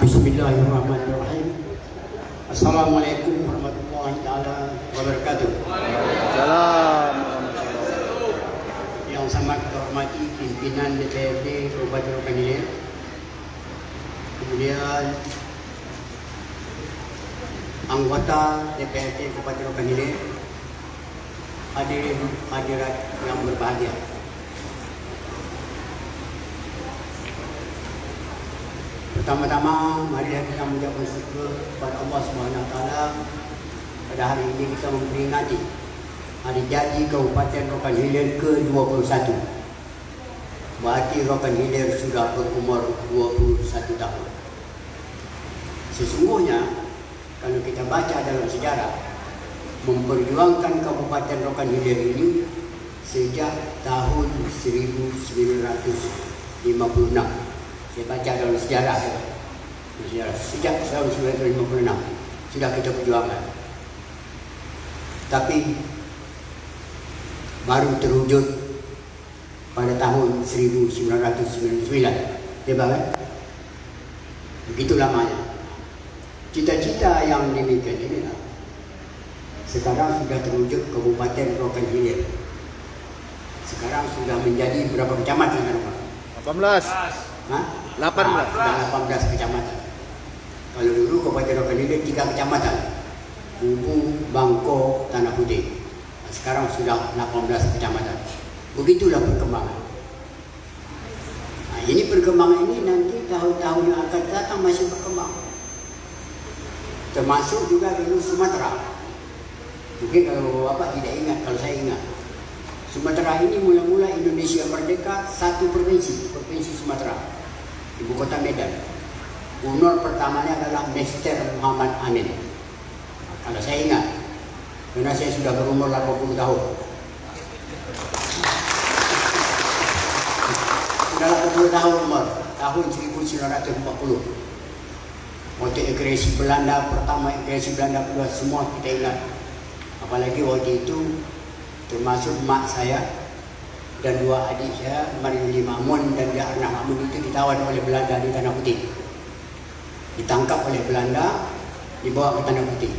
Bismillahirrahmanirrahim. Assalamualaikum warahmatullahi taala wabarakatuh. Waalaikumsalam. Yang sangat dihormati pimpinan DPRD Kabupaten Rokan Hilir, kemudian anggota DPRD Kabupaten Rokan Hilir, hadirin hadirat yang berbahagia. Pertama-tama, mari kita mengucapkan syukur kepada Allah SWT. Pada hari ini kita memperingati Hari Jadi Kabupaten Rokan Hilir ke-21. Berarti Rokan Hilir sudah berumur 21 tahun. Sesungguhnya, kalau kita baca dalam sejarah, memperjuangkan Kabupaten Rokan Hilir ini sejak tahun 1956. Saya baca dalam sejarah, sejak tahun 1956 sudah kita perjuangkan. Tapi baru terwujud pada tahun 1999. Ya kan? Begitu lamanya. Cita-cita yang demikian inilah sekarang sudah terwujud Kabupaten Rokan Hilir. Sekarang sudah menjadi berapa kecamatan kan, Pak? 18. Hah? 18. Sudah 18 kecamatan. Kalau dulu Kabupaten Rokan Hilir 3 kecamatan. Kubu, Bangko, Tanah Putih. Sekarang sudah 18 kecamatan. Begitulah perkembangan. Nah, ini perkembangan ini nanti tahun-tahun yang akan datang masih berkembang. Termasuk juga dulu Sumatera. Mungkin kalau Bapak tidak ingat, kalau saya ingat. Sumatera ini mula-mula Indonesia merdeka satu provinsi, Provinsi Sumatera, ibu kota Medan. Gubernur pertamanya adalah Mr. Muhammad Amin. Kalau saya ingat, karena saya sudah berumur 80 tahun. Sudah 80 tahun umur, tahun 1940. Waktu agresi Belanda pertama, agresi Belanda kedua, semua kita ingat. Apalagi waktu itu termasuk mak saya dan 2 adik saya, Maryuli Mamun dan Diarna Mamun, itu ditawan oleh Belanda di Tanah Putih. Ditangkap oleh Belanda, dibawa ke Tanah Putih.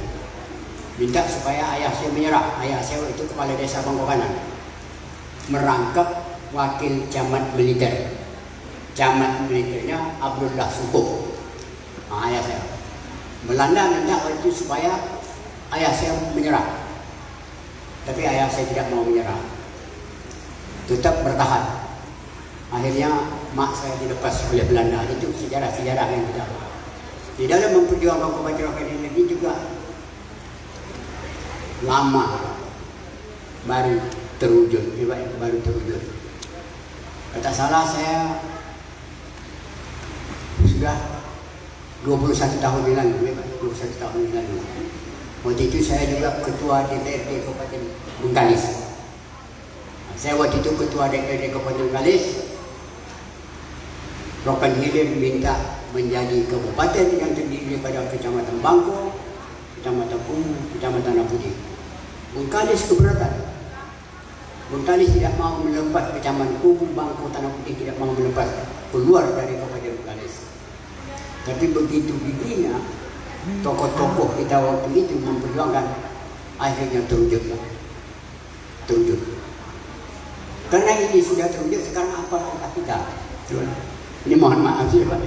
Minta supaya ayah saya menyerah. Ayah saya itu kepala desa Bangko Kanan. Merangkap wakil camat militer. Camat militernya Abdullah Sukup. Nah, ayah saya. Belanda minta waktu itu supaya ayah saya menyerah. Tapi ayah saya tidak mau menyerah, tetap bertahan. Akhirnya mak saya dilepas oleh Belanda. Itu sejarah-sejarah yang kita. Di dalam memperjuangkan Kabupaten Rokan Hilir ini juga lama baru terwujud, baru terwujud. Kata salah saya sudah 21 tahun yang lalu, 21 tahun yang lalu. Waktu itu saya juga ketua DPRD Kabupaten Bengkalis. Saya waktu itu ketua DPRD Kabupaten Bengkalis. Rokan Hilir minta menjadi kabupaten yang terdiri daripada Kecamatan Bangko, Kecamatan Kubu, Kecamatan Tanah Putih. Bengkalis keberatan. Bengkalis tidak mau melepas Kecamatan Kubu, Bangko, Tanah Putih, tidak mau melepas keluar dari Kabupaten Bengkalis. Tapi begitu bibinya tokoh-tokoh kita waktu itu memperjuangkan, akhirnya terwujud. Karena ini sudah terwujud, sekarang apa langkah kita? Ini mohon maaf ya Pak.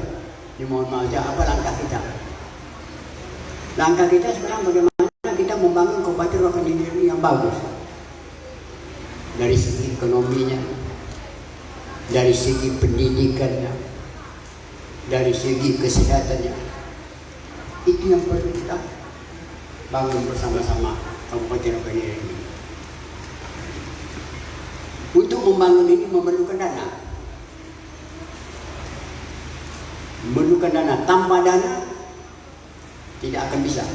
Ini mohon maaf ya, apa langkah kita? Langkah kita sekarang bagaimana kita membangun Kabupaten Rokan Hilir yang bagus. Dari segi ekonominya, dari segi pendidikannya, dari segi kesehatannya. Itu yang perlu kita bangun bersama-sama Kabupaten Rokan Hilir ini. Untuk membangun ini memerlukan dana. Memerlukan dana. Tanpa dana tidak akan bisa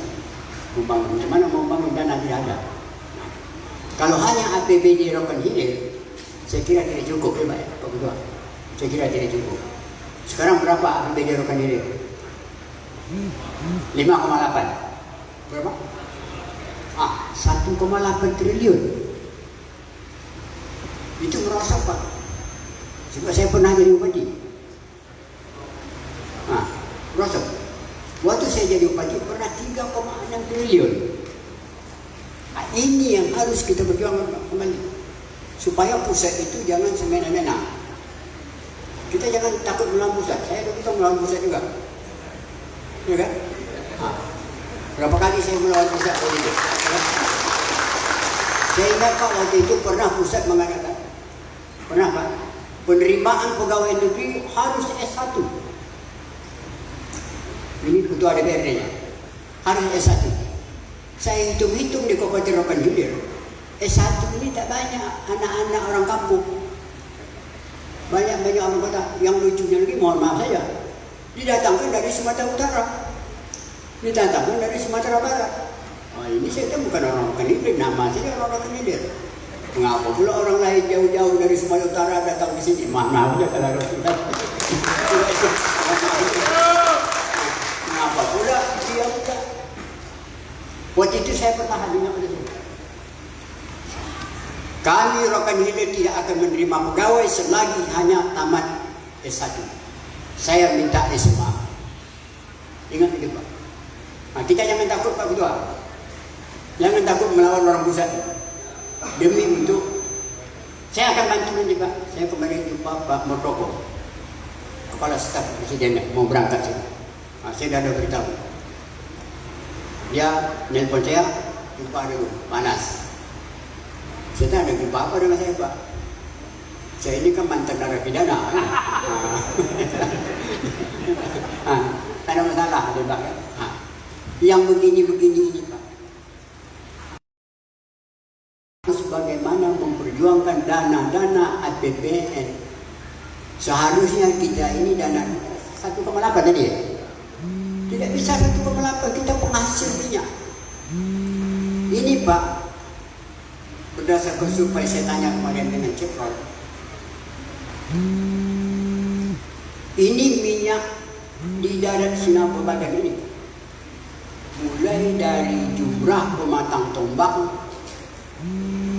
membangun. Bagaimana membangun dana tidak ada. Nah, kalau hanya APBD Rokan Hilir, saya kira tidak cukup ya Pak Ketua. Saya kira tidak cukup. Sekarang berapa APBD Rokan Hilir? 5,8. Berapa? 1,8 triliun. Itu merosot Pak. Sebab saya pernah jadi bupati. Merosot. saya jadi bupati pernah 3,6 triliun. Nah, ini yang harus kita berjuang kembali supaya pusat itu jangan semena-mena. Kita jangan takut melawan pusat. Saya juga melawan pusat juga, ya kan? Nah, berapa kali saya melawan pusat itu? Saya ingat Pak, waktu itu pernah pusat mengatakan, pernah Pak, penerimaan pegawai negeri harus S1. Ini ketua DPRD-nya harus S1. Saya hitung-hitung di Kabupaten Rokan Hilir, S1 ini tak banyak anak-anak orang kampung. Banyak orang kota. Yang lucunya lagi, mohon maaf saja, didatangkan dari Sumatera Utara, didatangkan dari Sumatera Barat. Oh, ini saya tahu bukan orang Rokan Hilir, nama saja orang Rokan Hilir. Mengapa pula orang lain jauh-jauh dari Sumatera Utara datang ke sini? Maaf ya kalau sudah. Mengapa pula dia bukan? Waktu itu saya bertahan dengan itu. Kami Rokan Hilir tidak akan menerima pegawai selagi hanya tamat S1. Saya minta SMA. Ingat itu Pak. Nah, kita jangan takut Pak Ketua. Jangan takut melawan orang pusat. Demi untuk saya akan bantu nanti Pak. Saya kemarin jumpa Pak Murdoko, Kepala Staf Presiden, mau berangkat sini. Nah, saya dah ada beritahu. Dia nelpon saya, jumpa dulu, panas. Saya tak ada jumpa apa dengan saya Pak. Saya ini kan mantan narapidana. Tak ada masalah dia Pak. Yang begini-begini ini Pak. Bagaimana memperjuangkan dana-dana APBN. Seharusnya kita ini dana 1,8 tadi ya? Tidak bisa 1,8, kita penghasil minyak. Ini Pak, berdasarkan survei saya tanya kemarin dengan Ceprol, ini minyak di darat Sinabung Badan ini, mulai dari Jumrah, Pematang Tombak,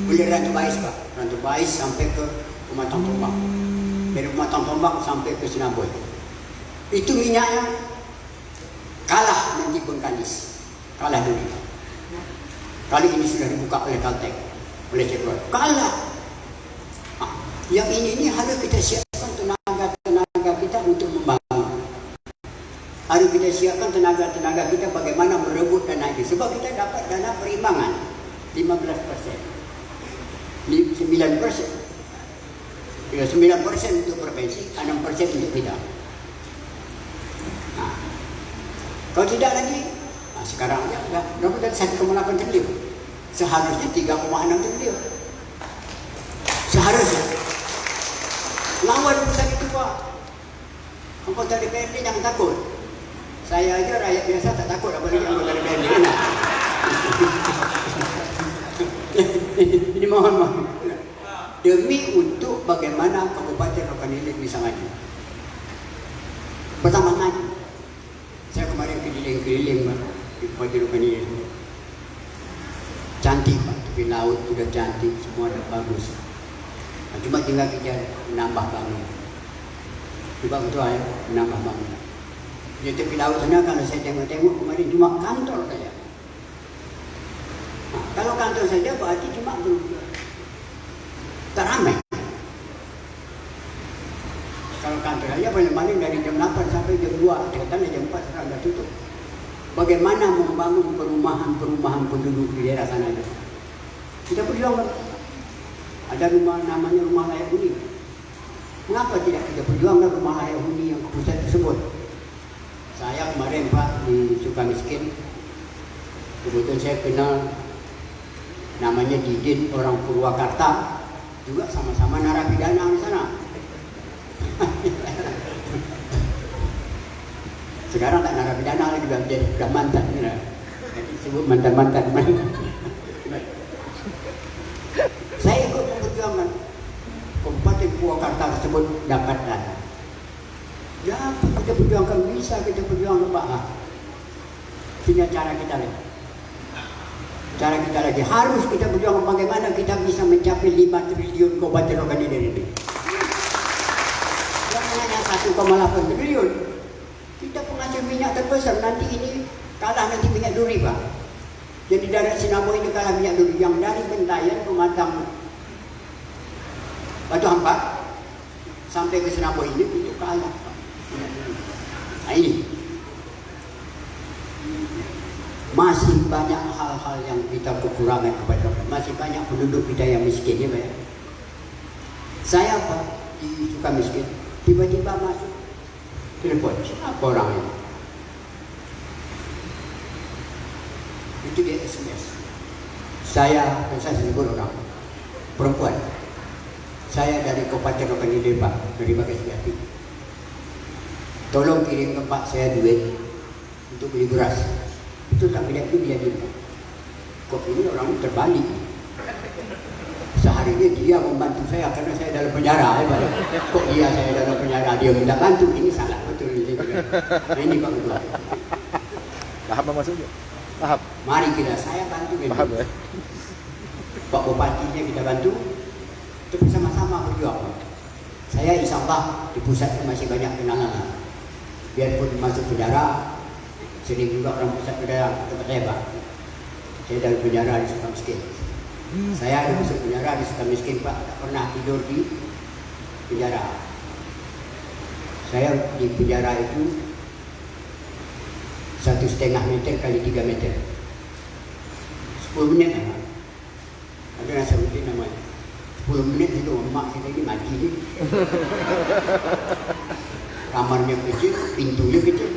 boleh Rantu Bais Pak, Rantu Bais sampai ke Pematang Tombak, dari Pematang Tombak sampai ke Sinabung. Itu minyaknya kalah nanti pun Kadis, kalah dulu. Kali ini sudah dibuka oleh Caltek, oleh Cekrol, kalah. Yang ini harus kita siapkan tenaga kita untuk membangun. Harus kita siapkan tenaga kita bagaimana merebut dana itu. Sebab kita dapat dana perimbangan 15%, 9%. Ya, 9% untuk provinsi, 6% untuk kita. Kalau tidak lagi, sekarang ya berapa dari 1,8 triliun, seharusnya 3,6 triliun. Seharusnya lawan pusat itu Pak. Anggota DPRD jangan takut. Saya aja rakyat biasa tak takut, apalagi anggota DPRD. Ini mohon maaf. Demi untuk bagaimana Kabupaten Rokan Hilir bisa maju. Pertama maju. Saya kemarin keliling-keliling Pak, di Kabupaten Rokan Hilir. Cantik Pak, tapi laut sudah cantik, semua dah bagus. Nah, cuma tinggal kita menambah bangunan. Coba betul ya, menambah bangunan. Di tepi laut sana kalau saya tengok-tengok kemarin cuma kantor saja. Nah, kalau kantor saja berarti cuma tak ramai. Kalau kantor saja paling-paling dari jam 8 sampai jam 2, katanya jam 4 sudah tutup. Bagaimana membangun perumahan penduduk di daerah sana itu? Kita perjuangkan. Ada rumah namanya rumah layak huni. Mengapa tidak kita perjuangkan rumah layak huni yang ke pusat tersebut? Saya kemarin Pak di Sukamiskin, kebetulan saya kenal namanya Didin, orang Purwakarta, juga sama-sama narapidana di sana. Sekarang tak narapidana lagi, sudah mantan. Jadi sebut mantan-mantan. Saya ikut memperjuangkan Kabupaten Purwakarta tersebut dapat dana. Ya, kita perjuangkan, bisa kita perjuangkan Pak. Tinggal cara kita lagi. Cara kita lagi harus kita berjuang bagaimana kita bisa mencapai 5 triliun Kabupaten Rokan Hilir ini. Jangan hanya 1,8 triliun. Kita penghasil minyak terbesar nanti ini kalah nanti minyak duri Pak. Jadi dari Sinaboi ini kalah minyak duri yang dari Bentayan Pematang Batu Hampat sampai ke Sinaboi ini itu kalah Pak. Nah ini masih banyak hal-hal yang kita kekurangan kepada orang. Masih banyak penduduk kita yang miskin ya Pak ya. Saya Pak di Sukamiskin tiba-tiba masuk telepon, siapa orangnya? Itu dia SMS. Saya sebut orang perempuan. Saya dari Kabupaten Rokan Pak, dari Bagai Sejati. Tolong kirim ke Pak saya duit untuk beli beras. Itu tak bila itu dia bilang. Kok ini orang terbalik. Seharinya dia membantu saya karena saya dalam penjara. Kok dia saya dalam penjara dia minta bantu, ini salah betul ini. Nah, ini Pak Ketua. Paham apa maksudnya? Paham. Mari kita saya bantu ini. Paham ya? Pak Bupatinya kita bantu, terus sama-sama berjuang. Saya insya Allah di pusat masih banyak kenangan. Biarpun masuk penjara, sering juga orang pusat penjara tempat saya Pak. Saya dalam penjara di Sukamiskin. Saya ada masuk penjara di Sukamiskin Pak, tak pernah tidur di penjara. Saya di penjara itu 1,5 meter kali 3 meter. 10 menit Pak. Ada rasa mungkin namanya 10 menit itu emak kita ini mati ni. Kamarnya kecil, pintunya kecil.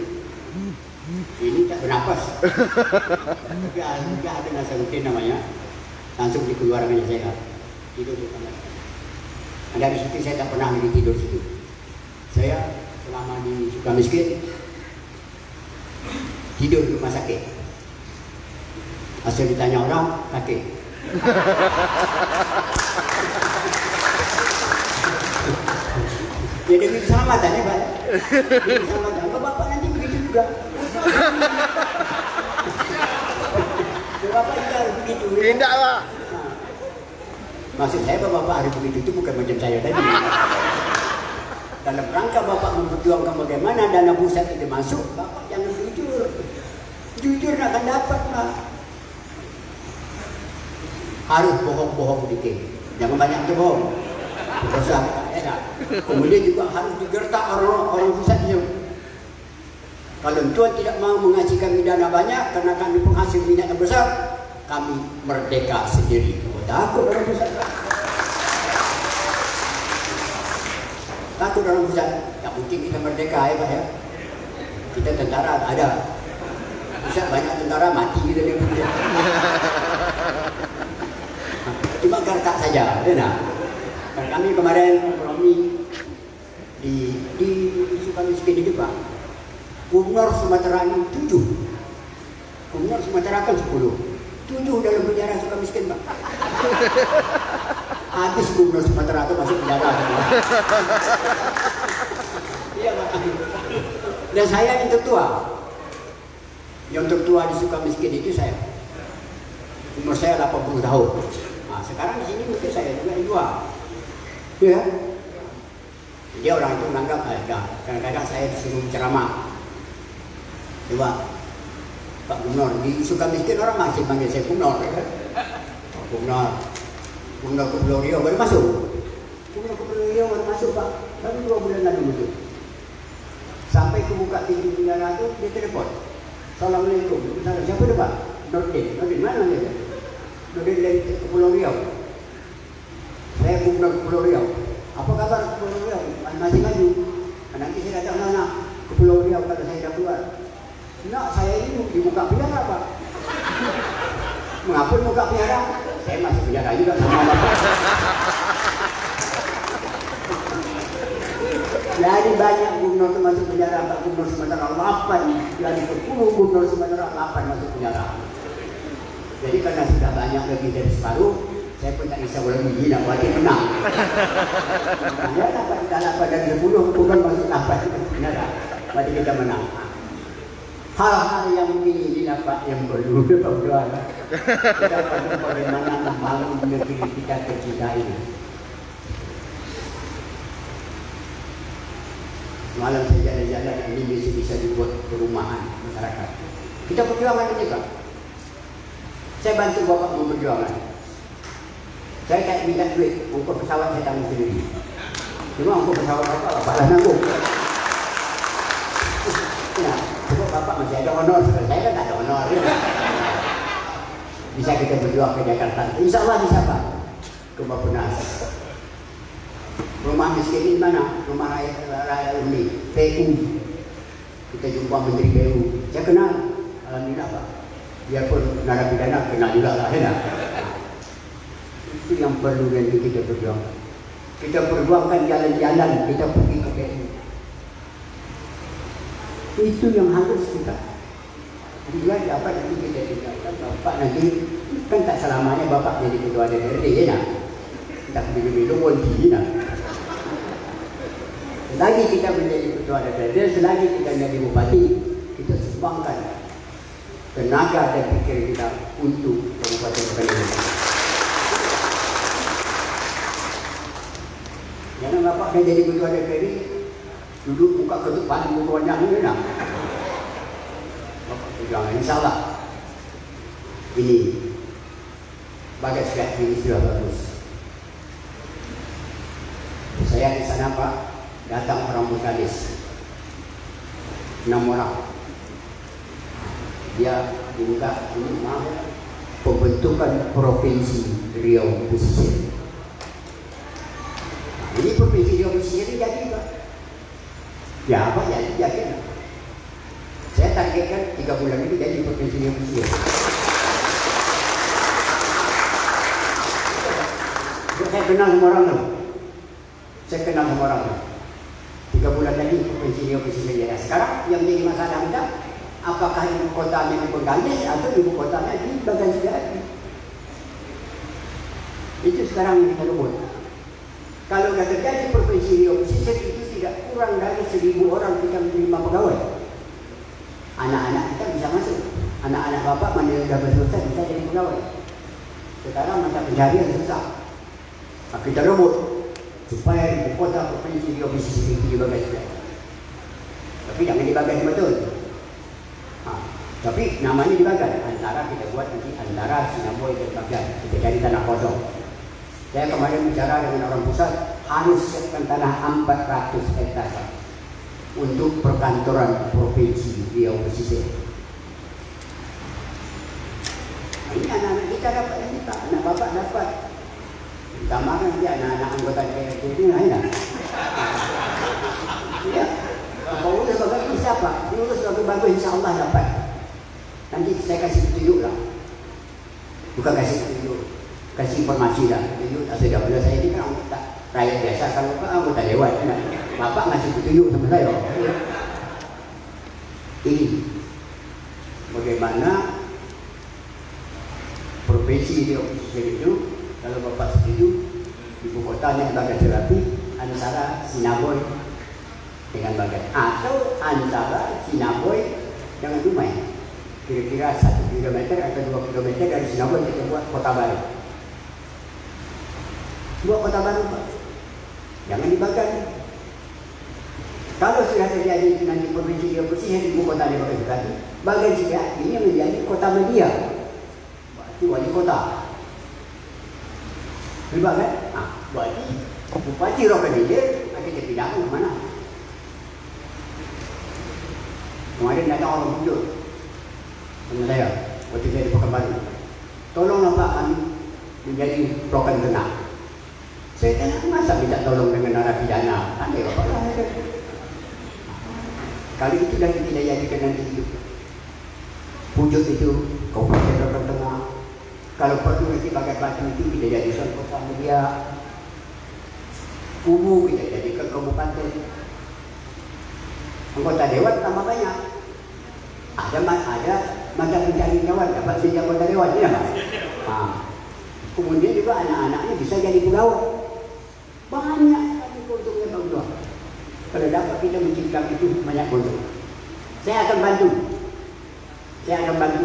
Ini tak bernapas. Tapi ada rasa mungkin namanya. Langsung dikeluarkan saya tidur di kamar. Dan dari situ saya tak pernah lagi tidur situ. Saya selama di Sukamiskin tidur di rumah sakit. Asal ditanya orang sakit. Ya demi keselamatan ya Pak. Demi keselamatan. Bapak nanti begitu juga. Bapak juga harus begitu. Tidak Pak. Maksud saya Bapak harus begitu itu bukan macam saya tadi. Dalam rangka Bapak memperjuangkan bagaimana dana pusat itu masuk, Bapak jangan jujur. Jujur akan dapat Pak. Harus bohong-bohong dikit. Jangan banyak tu bohong. Dosa enak. Kemudian juga harus digertak orang pusat itu. Kalau Tuhan tidak mau mengasih kami dana banyak karena kami penghasil minyak yang besar, kami merdeka sendiri. Takut orang pusat. Takut orang pusat. Tak mungkin kita merdeka ya Pak ya. Kita tentara ada. Pusat banyak tentara mati kita dia. Cuma gertak saja, ya. Dan kami kemarin kompromi di Sukamiskin itu Pak. Gubernur Sumatera ini 7. Gubernur Sumatera kan 10. 7 dalam penjara Sukamiskin Pak. Habis Gubernur Sumatera itu masuk penjara semua. Iya Pak. Dan saya yang tertua. Yang tertua di Sukamiskin itu saya. Umur saya 80 tahun. Nah, sekarang di sini mungkin saya juga yang tua. Ya. Dia orang itu menganggap kadang-kadang saya disuruh ceramah. Coba Pak Gubernur di Sukamiskin orang masih panggil saya Gubernur ya kan? Gubernur ke Pulau Riau baru masuk. Gubernur ke Pulau Riau baru masuk Pak. Baru 2 bulan lalu masuk. Sampai ke buka pintu penjara itu dia telepon. Assalamualaikum. Siapa dia Pak? Nordin. Nordin mana dia? Nordin dari ke Pulau Riau. Saya Gubernur ke Pulau Riau. Apa kabar ke Pulau Riau? Masih maju. Nanti saya datang sana ke Pulau Riau kalau saya dah keluar. Nak, saya ini dibuka penjara Pak. Mengapa buka penjara? Saya masih penjara juga sama Bapak. Jadi banyak gubernur itu masuk penjara. Pak Gubernur Sumatera 8. Jadi 10 gubernur Sumatera 8 masuk penjara. Jadi karena sudah banyak lebih dari separuh, saya pun tak risau lagi nak buat menang. Ya dapat dari 10 bukan masuk 8 penjara. Berarti kita menang. Hal-hal yang begini dapat yang perlu berdoa. Kita perlu bagaimana membangun negeri kita tercinta ini. Malam saya jalan-jalan ini bisa dibuat perumahan masyarakat. Kita perjuangan ini Pak. Saya bantu bapak memperjuangkan. Saya tak minta duit, ongkos pesawat saya tanggung sendiri. Cuma ongkos pesawat bapak lah nanggung. Ya, sebab bapak masih ada honor, saya kan tak ada honor. Bisa kita berjuang ke Jakarta. Insya Allah bisa Pak. Ke Bapenas. Rumah miskin ini mana? Rumah rakyat ini. PU. Kita jumpa Menteri PU. Saya kenal. Alhamdulillah Pak. Biarpun narapidana kenal juga lah. Ya. Itu yang perlu nanti kita berjuang. Kita perjuangkan jalan-jalan. Kita pergi ke PU. Itu yang harus kita. Juga dapat nanti kita tinggalkan bapak nanti kan tak selamanya bapak jadi ketua DPRD ya nak. Tak bila-bila kunci nak. Selagi kita menjadi ketua DPRD, selagi kita menjadi bupati, kita sumbangkan tenaga dan pikir kita untuk Kabupaten Pekanbaru. Jangan bapak kan jadi ketua DPRD duduk buka ketupat ketuanya ni nak. Jangan insyaAllah ini bagai siap ini sudah bagus. Saya di sana Pak, datang orang Bugis 6 orang. Dia minta ini pembentukan provinsi Riau Pesisir. Nah, ini provinsi Riau Pesisir jadi Pak. Ya apa jadi. Saya targetkan 3 bulan ini jadi provinsi Riau Pesisir. Saya kenal semua orang tu. Saya kenal semua orang tu. 3 bulan lagi provinsi Riau Pesisir ya. Sekarang yang menjadi masalah kita, apakah ibu kotanya di Bengkalis atau ibu kotanya di Bagan Sejati? Itu sekarang yang kita rebut. Kalau sudah terjadi provinsi Riau Pesisir itu tidak kurang dari 1.000 orang kita menerima pegawai. Anak-anak kita bisa masuk. Anak-anak bapak mana yang sudah berselesai bisa jadi pegawai. Sekarang masa pencarian susah. Nah, kita rebut supaya ibu kota provinsi Riau Pesisir itu di Bagan Sejati. Tapi jangan di Bagan betul. Tapi namanya di Bagan. Antara kita buat nanti antara Sinaboy dan Bagan. Kita cari tanah kosong. Saya kemarin bicara dengan orang pusat, harus siapkan tanah 400 hektar untuk perkantoran provinsi Riau Pesisir. Nah, ini anak-anak kita dapat ini Pak, anak bapak dapat. Utama kan dia anak-anak anggota DPRD itu ya. Ya, kalau udah bagus bisa Pak, diurus bagus insya Allah dapat. Nanti saya kasih petunjuk lah, bukan kasih petunjuk, kasih informasi lah. Petunjuk sudah benar saya ini kan anggota rakyat biasa, kalau anggota dewan kan. Bapak ngasih petunjuk sama saya. Ini bagaimana provinsi Riau Pesisir itu, kalau bapak setuju, ibu kotanya Bagan Sejati antara Sinaboy dengan Bagan, atau antara Sinaboy dengan Dumai. Kira-kira 1 kilometer atau 2 kilometer dari Sinaboy kita buat kota baru. Buat kota baru Pak. Jangan di Bagan. Kalau sudah terjadi nanti provinsi Riau Pesisir ibu kota di Bagan Sejati, Bagan Sejati ini menjadi kota media. Berarti wali kota. Di Bagan, berarti Bupati Rokadilir nanti kita pindahkan ke mana? Kemarin datang orang muncul sama saya, waktu saya di Pekanbaru. Tolonglah Pak kami menjadi blokan tengah. Saya tanya, masa minta tolong dengan narapidana? Kan ya Bapak lah. Kali itu dah tidak jadikan nanti hidup. Wujud itu Kabupaten Blokan Tengah. Kalau perlu nanti Bagan Batu itu kita jadikan kota media. Kubu kita jadikan kabupaten. Anggota dewan tambah banyak. Ada mata pencari kawan dapat jadi anggota dewan ya Pak. Kemudian juga anak-anaknya bisa jadi pegawai. Banyak sekali keuntungan Bang Tuan. Kalau dapat kita menciptakan itu banyak keuntungan. Saya akan bantu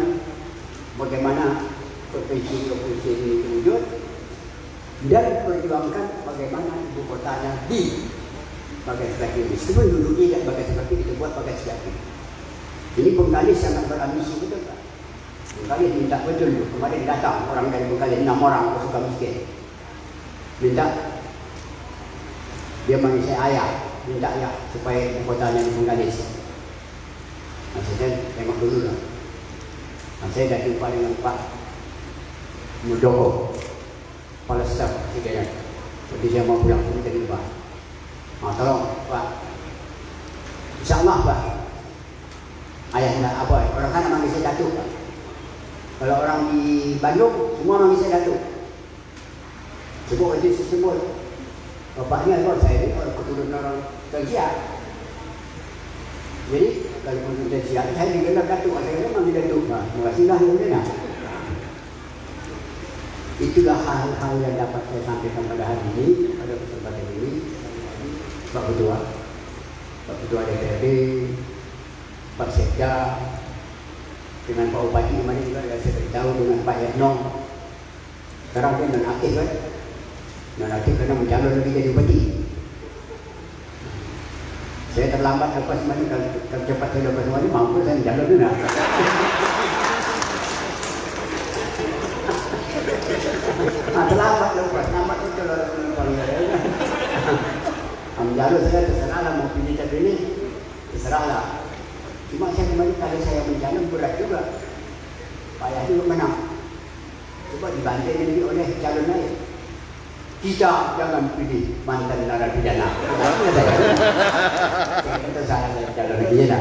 bagaimana provinsi ini terwujud dan perjuangkan bagaimana ibu kotanya di Bagan Sejati. Meskipun duduknya dan Bagan Sejati kita buat Bagan Sejati. Ini Bengkalis sangat berambisi betul Pak. Bengkalis minta betul tu. Kemarin datang orang dari Bengkalis 6 orang ke Sukamiskin. Minta dia manggil saya ayah, minta ayah supaya ibu kotanya di Bengkalis. Nah, saya tengok dulu lah. Nah, saya dah jumpa dengan Pak Muldoko, kepala staf presiden. Jadi saya mau pulang ke tadi Pak. Nah, tolong Pak. InsyaAllah Pak. Ayah nak apa? Orang sana manggil saya Datuk Pak. Kalau orang di Bandung semua manggil saya Datuk. Sebut aja sebut. Bapaknya kalau saya ni orang keturunan orang Malaysia. Jadi kalau keturunan Malaysia saya dikenal Datuk. Saya manggil Datuk. Nah, terima kasihlah ya. Itulah hal-hal yang dapat saya sampaikan pada hari ini, pada kesempatan ini. Pak Ketua DPRD, Pak Sekda, dengan Pak Bupati kemarin juga saya beritahu dengan Pak Yatno. Sekarang dia non-aktif kan? Non-aktif karena mencalon lagi jadi bupati. Saya terlambat lepas semuanya, kalau tercepat saya lepas semuanya, mampu saya mencalon dulu. Terlambat lepas, lambat itu kalau menjalur saya terserahlah mau pilih tak pilih, terserahlah. Cuma saya kemarin kalau saya menjalan berat juga, payah juga menang. Coba dibantai nanti oleh calon lain. Kita jangan pilih mantan narapidana. Itu salah saya calon pidana.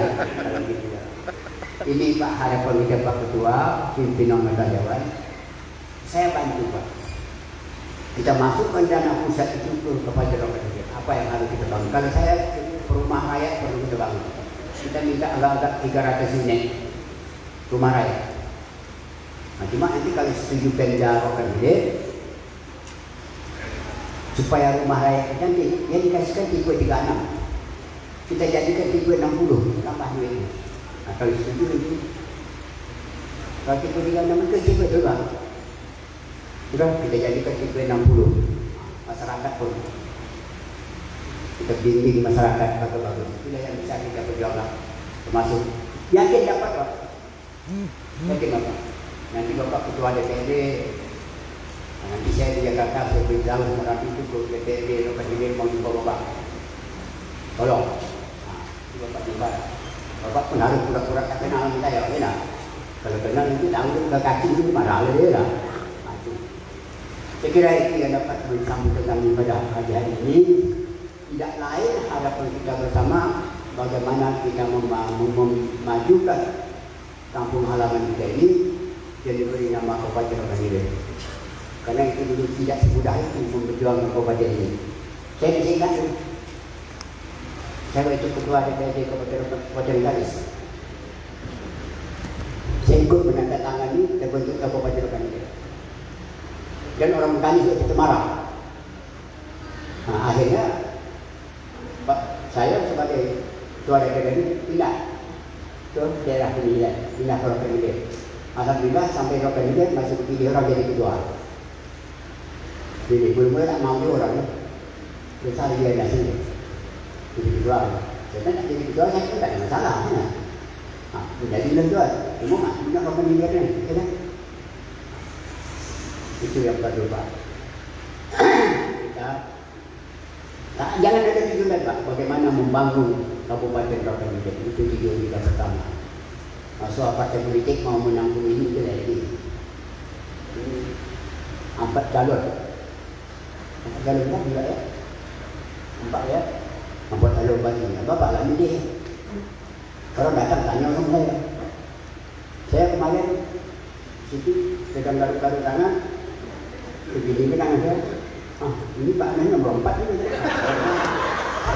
Ini Pak harapan kita Pak Ketua, pimpinan Dewan. Saya bantu Pak. Kita masukkan dana pusat itu kepada rakyat. Apa yang harus kita bangun? Kalau saya rumah rakyat perlu kita bangun. Kita minta agak-agak 300 unit rumah rakyat. Nah, cuma nanti kalau setuju Pemda Rokan Hilir supaya rumah rakyat cantik, yang dikasihkan tipe 36. Kita jadikan tipe 60, tambah duit. Nah, kalau setuju itu, kalau tipe 36 itu tipe tu bang. Sudah kita jadikan tipe 60. Masyarakat pun kita bimbing masyarakat bagus-bagus. Itulah yang bisa kita perjuangkan. Termasuk yakin dapat Pak. Yakin Bapak. Nanti Bapak Ketua DPRD, nanti saya di Jakarta saya beritahu Merapi itu ke DPRD Rokan Hilir mengimbau Bapak. Tolong. Nah, Bapak jumpa. Bapak pun harus pura-pura tak kenal kita ya, benar. Kalau kenal nanti tahu dia kaki itu marah dia lah. Saya kira itu yang dapat bersambung dengan pada hari ini. Tidak lain harapan kita bersama bagaimana kita memajukan kampung halaman kita ini yang diberi nama Kabupaten Rokan Hilir. Karena itu dulu tidak semudah itu memperjuangkan kabupaten ini. Saya disingkat tu. Saya itu ketua DPRD Kabupaten Galis. Saya ikut menandatangani terbentuknya Kabupaten Rokan Hilir. Dan orang Galis itu marah. Nah, akhirnya saya sebagai ketua DPRD pindah ke daerah pemilihan, pindah ke Rokan Hilir. Alhamdulillah sampai Rokan Hilir masih dipilih orang jadi ketua. Jadi belum tak mau dia orang, besar dia dah sini. Jadi ketua. Saya nak jadi ketua saya pun tak ada masalah. Jadi ketua, cuma nak Rokan Hilir ni, kan? Itu yang perlu Pak. Kita jangan ada tujuan Pak, bagaimana membangun Kabupaten Rokan Hilir. Itu tujuan kita pertama. Masuk partai politik mau menang pemilu itu lagi. 4 jalur. 4 jalur kan juga ya? 4 ya? 4 jalur bagi. Bapak lah milih. Kalau datang tanya sama saya. Saya kemarin situ sedang garuk-garuk tangan. Begini tangan saya. Ini Pak Anan nomor 4 ini.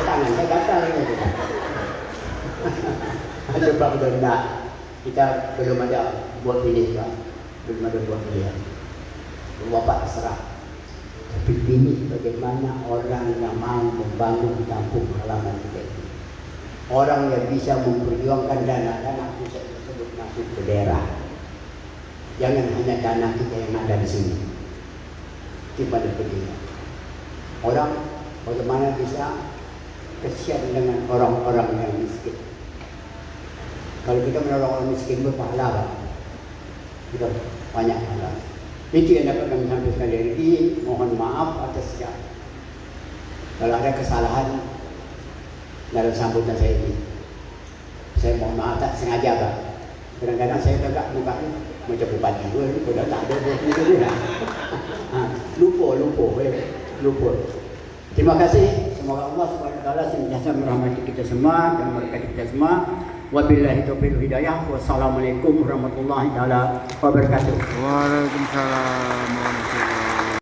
Tangan saya gatal gitu. Coba betul enggak. Kita belum ada buat pilih Pak. Belum ada buat pilihan. Bapak terserah. Tapi pilih bagaimana orang yang mau membangun kampung halaman kita ini. Orang yang bisa memperjuangkan dana pusat tersebut masuk ke daerah. Jangan hanya dana kita yang ada di sini. Itu pada pentingnya. Orang bagaimana bisa kesian dengan orang-orang yang miskin. Kalau kita menolong orang miskin berpahala, Pak. Kita banyak pahala. Itu yang dapat kami sampaikan dari ini. Mohon maaf atas segala. Kalau ada kesalahan dalam sambutan saya ini, saya mohon maaf tak sengaja, Pak. Kadang-kadang saya tegak mukanya macam bupati gue, udah tak ada lupa. Terima kasih. Semoga Allah Subhanahu wa taala senantiasa merahmati kita semua dan memberkati kita semua. Wabillahi taufiq hidayah. Wassalamualaikum warahmatullahi taala wabarakatuh. Waalaikumsalam warahmatullahi wabarakatuh.